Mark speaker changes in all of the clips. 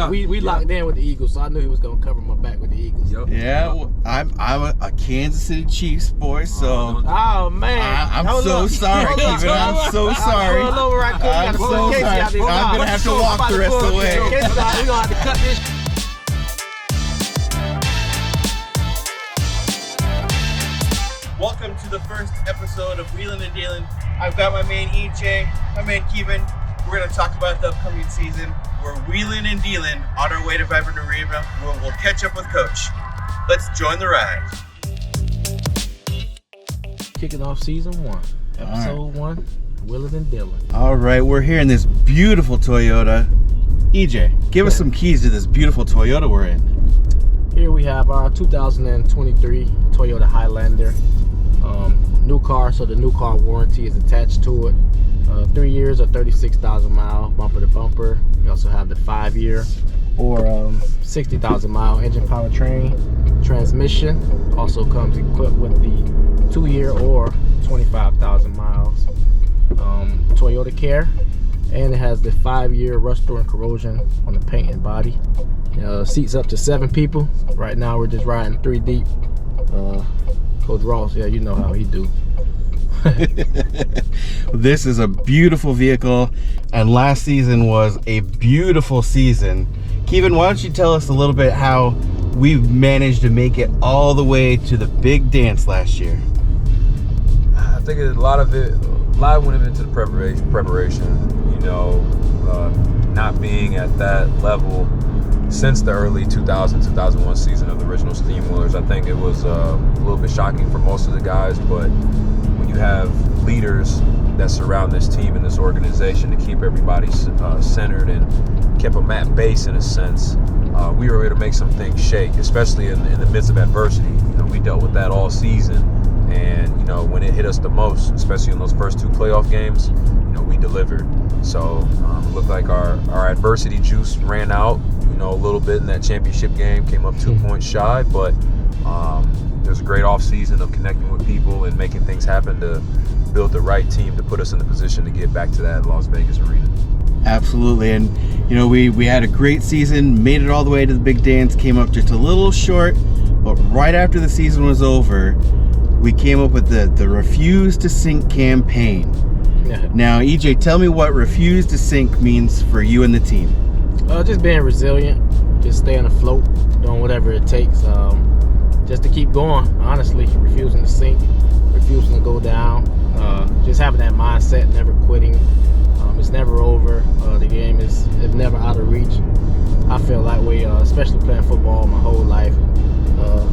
Speaker 1: we locked in with the Eagles, so I knew he was gonna cover my back with the Eagles.
Speaker 2: Yep.
Speaker 3: Yeah, well, I'm a Kansas City Chiefs boy, so
Speaker 1: Oh man,
Speaker 3: I'm so sorry, Keyvan. I'm so sorry.
Speaker 1: I'm
Speaker 3: so sorry. I'm gonna have to walk the rest of the way.
Speaker 1: We're gonna have to cut this.
Speaker 4: Welcome to the first episode of Wheelin N Dealin. I've got my man E.J, my man Keyvan. We're going to talk about the upcoming season. We're Wheelin N Dealin on our way to Vibrant Arena, where we'll catch up with Coach. Let's join the ride.
Speaker 1: Kicking off season 1, episode 1, Wheelin N Dealin.
Speaker 3: All right, we're here in this beautiful Toyota. EJ, give us some keys to this beautiful Toyota we're in.
Speaker 1: Here we have our 2023 Toyota Highlander. New car, so the new car warranty is attached to it. 3 years or 36,000 mile bumper to bumper. We also have the 5-year or 60,000 mile engine powertrain. Transmission also comes equipped with the 2-year or 25,000 miles. Toyota Care, and it has the 5-year rust and corrosion on the paint and body. Seats up to 7 people. Right now we're just riding 3 deep. Coach Ross, yeah, you know how he do.
Speaker 3: This is a beautiful vehicle, and last season was a beautiful season. Keyvan, why don't you tell us a little bit how we've managed to make it all the way to the big dance last year?
Speaker 2: I think a lot of it went into the preparation. Not being at that level since the early 2000-2001 season of the original Steamwheelers. I think it was a little bit shocking for most of the guys, but when you have leaders that surround this team and this organization to keep everybody centered and keep them at base in a sense, we were able to make some things shake, especially in the midst of adversity. We dealt with that all season, and when it hit us the most, especially in those first 2 playoff games, we delivered. So it looked like our adversity juice ran out a little bit in that championship game, came up 2 points shy, but there's a great off season of connecting with people and making things happen to build the right team to put us in the position to get back to that Las Vegas arena.
Speaker 3: Absolutely, and we had a great season, made it all the way to the big dance, came up just a little short, but right after the season was over, we came up with the Refuse to Sink campaign.
Speaker 1: Yeah.
Speaker 3: Now, EJ, tell me what Refuse to Sink means for you and the team.
Speaker 1: Just being resilient, just staying afloat, doing whatever it takes, just to keep going. Honestly, refusing to sink, refusing to go down, just having that mindset, never quitting. It's never over. The game is never out of reach. I feel that way, especially playing football my whole life.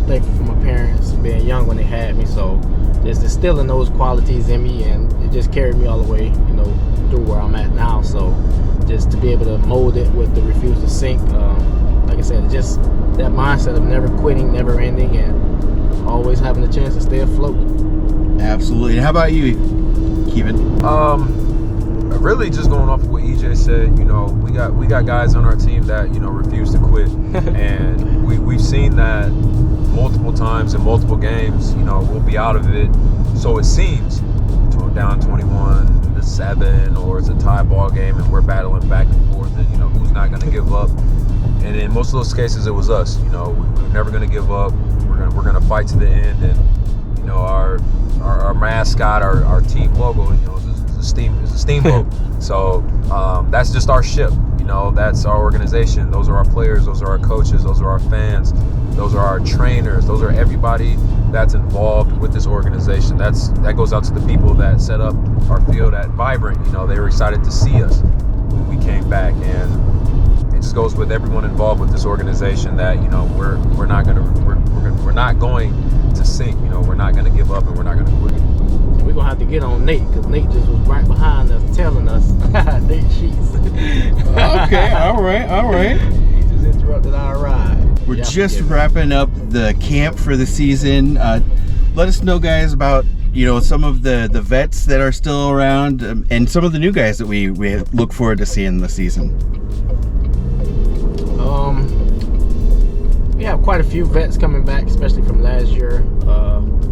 Speaker 1: Thankful for my parents being young when they had me, so just instilling those qualities in me, and it just carried me all the way, through where I'm at now. So just to be able to mold it with the refuse to sink, like I said, just that mindset of never quitting, never ending, and always having the chance to stay afloat.
Speaker 3: Absolutely. And how about you, Keyvan?
Speaker 2: Really just going off of what EJ said, we got guys on our team that, refuse to quit. And we've seen that multiple times in multiple games. We'll be out of it, so it seems, down 21-7, or it's a tie ball game and we're battling back and forth, and who's not going to give up. And in most of those cases, it was us. We're never going to give up. We're gonna fight to the end. And our mascot, our team logo, is a steamboat. So that's just our ship. That's our organization. Those are our players. Those are our coaches. Those are our fans. Those are our trainers. Those are everybody that's involved with this organization. That goes out to the people that set up our field at Vibrant. They were excited to see us when we came back, and it just goes with everyone involved with this organization that we're not going to sink. We're not going to give up, and we're not going to quit.
Speaker 1: We're gonna have to get on Nate, because Nate just was right behind us telling us Nate Sheets.
Speaker 3: Okay, all right.
Speaker 1: He just interrupted our ride.
Speaker 3: We're just wrapping up the camp for the season. Let us know, guys, about some of the vets that are still around, and some of the new guys that we look forward to seeing this season.
Speaker 1: We have quite a few vets coming back, especially from last year.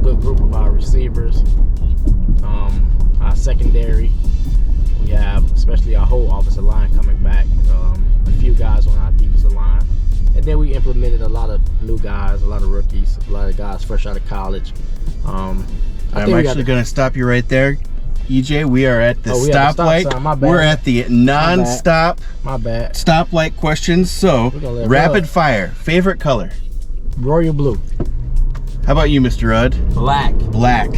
Speaker 1: Good group of our receivers, our secondary. We have especially our whole offensive line coming back. A few guys on our defensive line. And then we implemented a lot of new guys, a lot of rookies, a lot of guys fresh out of college.
Speaker 3: I'm actually going to stop you right there, EJ. We are at the stoplight. We're at the non-stop stoplight questions. So, rapid fire. Favorite color?
Speaker 1: Royal blue.
Speaker 3: How about you, Mr. Rudd?
Speaker 2: Black.
Speaker 3: Black.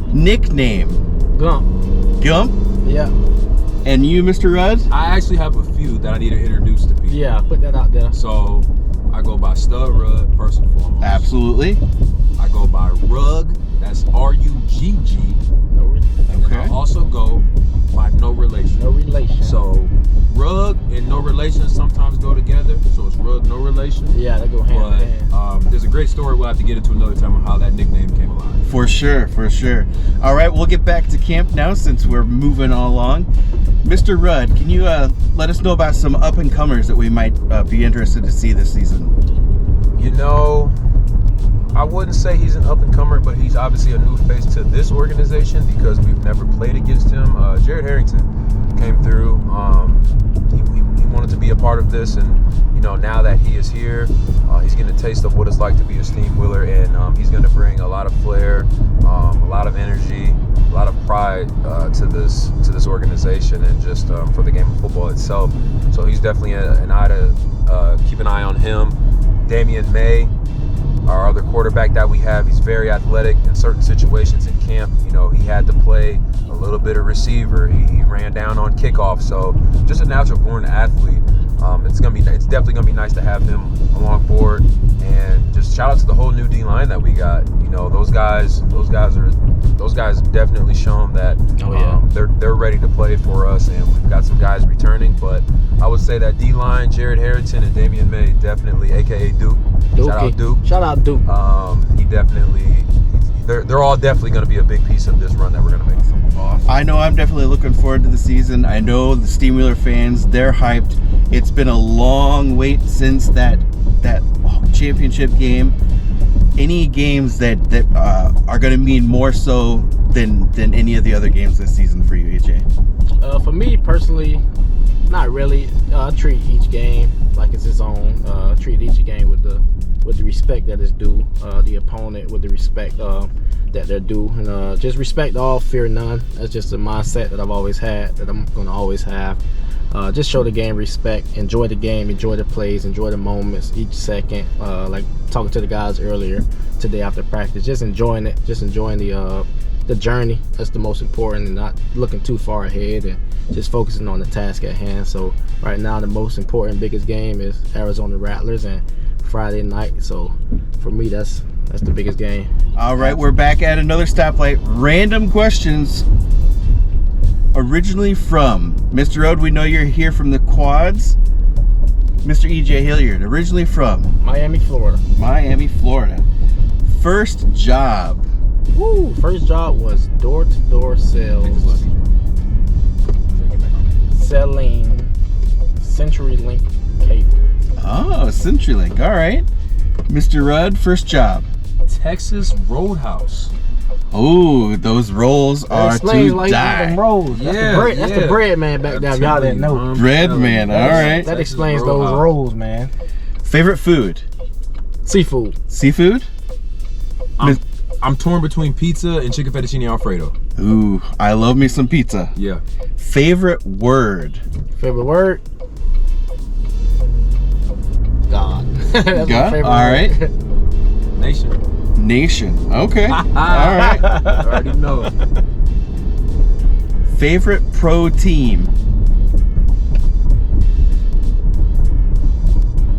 Speaker 3: Nickname?
Speaker 1: Gump.
Speaker 3: Gump?
Speaker 1: Yeah.
Speaker 3: And you, Mr. Rudd?
Speaker 2: I actually have a few that I need to introduce to people.
Speaker 1: Yeah, put that out there.
Speaker 2: So, I go by Stud Rudd, first and foremost.
Speaker 3: Absolutely.
Speaker 2: I go by Rug, that's R-U-G-G. And then I also go by No Relation.
Speaker 1: No relation.
Speaker 2: So, Rug and No Relation sometimes go together. So, it's Rug, No Relation.
Speaker 1: Yeah, they go hand in hand.
Speaker 2: There's a great story we'll have to get into another time on how that nickname came alive.
Speaker 3: For sure, for sure. All right, we'll get back to camp now since we're moving along. Mr. Rudd, can you let us know about some up-and-comers that we might be interested to see this season?
Speaker 2: You know, I wouldn't say he's an up-and-comer, but he's obviously a new face to this organization because we've never played against him. Jared Harrington came through. He wanted to be a part of this, and you know, now that he is here, he's getting a taste of what it's like to be a Steamwheeler, and he's going to bring a lot of flair, a lot of energy, a lot of pride to this organization, and just for the game of football itself. So he's definitely an eye to keep an eye on him. Damian May, our other quarterback that we have, he's very athletic. In certain situations in camp, you know, he had to play a little bit of receiver. He ran down on kickoff. So just a natural born athlete. It's definitely gonna be nice to have him along board. And just shout out to the whole new D line that we got. You know, those guys have definitely shown that they're ready to play for us, and we've got some guys returning. But I would say that D line, Jared Harrington and Damian May, definitely, aka Duke.
Speaker 1: Shout out Duke.
Speaker 2: They're all definitely going to be a big piece of this run that we're going to make.
Speaker 3: Awesome. I know I'm definitely looking forward to the season. I know the Steamwheeler fans, they're hyped. It's been a long wait since that championship game. Any games that are going to mean more so than any of the other games this season for you, AJ?
Speaker 1: For me personally, not really. I treat each game like it's its own. Treat each game with the respect that is due. The opponent with the respect that they're due, and just respect all, fear none. That's just a mindset that I've always had, that I'm going to always have. Just show the game respect, enjoy the game, enjoy the plays, enjoy the moments each second. Like talking to the guys earlier today after practice, just enjoying it, just enjoying the journey. That's the most important, and not looking too far ahead, and just focusing on the task at hand. So right now the most important, biggest game is Arizona Rattlers and Friday night. So for me, that's the biggest game.
Speaker 3: All right, we're back at another stoplight. Random questions. Originally from Mr. Rudd, we know you're here from the quads. Mr. E.J. Hilliard, originally from
Speaker 1: Miami, Florida.
Speaker 3: Miami, Florida. First job.
Speaker 1: Woo! First job was door-to-door sales, selling CenturyLink cable.
Speaker 3: Oh, CenturyLink. All right. Mr. Rudd, first job.
Speaker 2: Texas Roadhouse.
Speaker 3: Oh, those rolls are to
Speaker 1: like
Speaker 3: die.
Speaker 1: Them rolls. That's the bread man back there. Y'all didn't know.
Speaker 3: Bread man. All right.
Speaker 1: That explains those rolls, man.
Speaker 3: Favorite food?
Speaker 1: Seafood.
Speaker 3: Seafood?
Speaker 2: I'm torn between pizza and chicken fettuccine alfredo.
Speaker 3: Ooh, I love me some pizza.
Speaker 2: Yeah.
Speaker 3: Favorite word?
Speaker 1: Favorite word? God. That's
Speaker 3: God?
Speaker 1: My favorite
Speaker 3: all right.
Speaker 1: word.
Speaker 3: Nation. Okay. All right.
Speaker 2: I already know.
Speaker 3: Favorite pro team?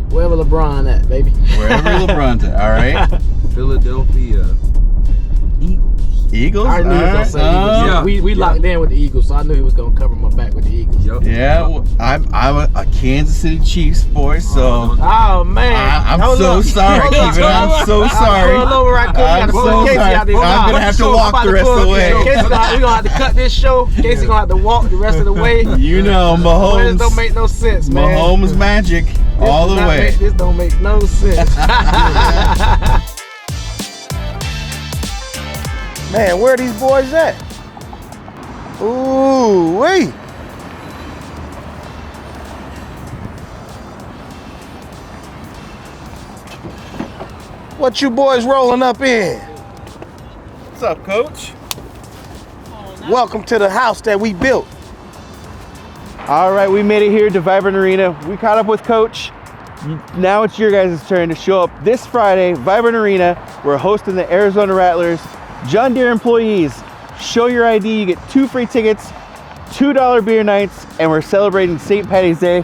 Speaker 1: Wherever LeBron at, baby.
Speaker 3: Wherever LeBron's at. All right.
Speaker 2: Philadelphia Eagles.
Speaker 3: Eagles?
Speaker 1: I knew he was going to say Eagles.
Speaker 2: Yeah.
Speaker 1: We locked in with the Eagles, so I knew he was going to cover my back with the Eagles.
Speaker 2: Yep.
Speaker 3: Yeah, well, I'm a Kansas City Chiefs boy, so
Speaker 1: Oh man!
Speaker 3: I'm so sorry, Keyvan. I'm so sorry.
Speaker 1: I'm
Speaker 3: so sorry. I'm gonna have to walk the rest of the way.
Speaker 1: We're gonna have to cut this show. Casey gonna have to walk the rest of the way.
Speaker 3: You know, Mahomes.
Speaker 1: This don't make no sense, man.
Speaker 3: Mahomes magic all the way.
Speaker 1: This don't make no sense.
Speaker 4: Man, where are these boys at? Ooh, wait.
Speaker 5: What you boys rolling up in?
Speaker 3: What's up, Coach?
Speaker 5: Welcome to the house that we built.
Speaker 3: All right, we made it here to Vibrant Arena. We caught up with Coach. Now it's your guys' turn to show up this Friday, Vibrant Arena. We're hosting the Arizona Rattlers. John Deere employees, show your ID, you get 2 free tickets, $2 beer nights, and we're celebrating St. Patty's Day.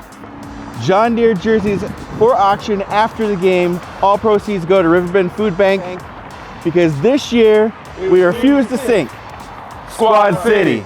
Speaker 3: John Deere jerseys for auction after the game. All proceeds go to Riverbend Food Bank because this year we refuse to sink. Squad City.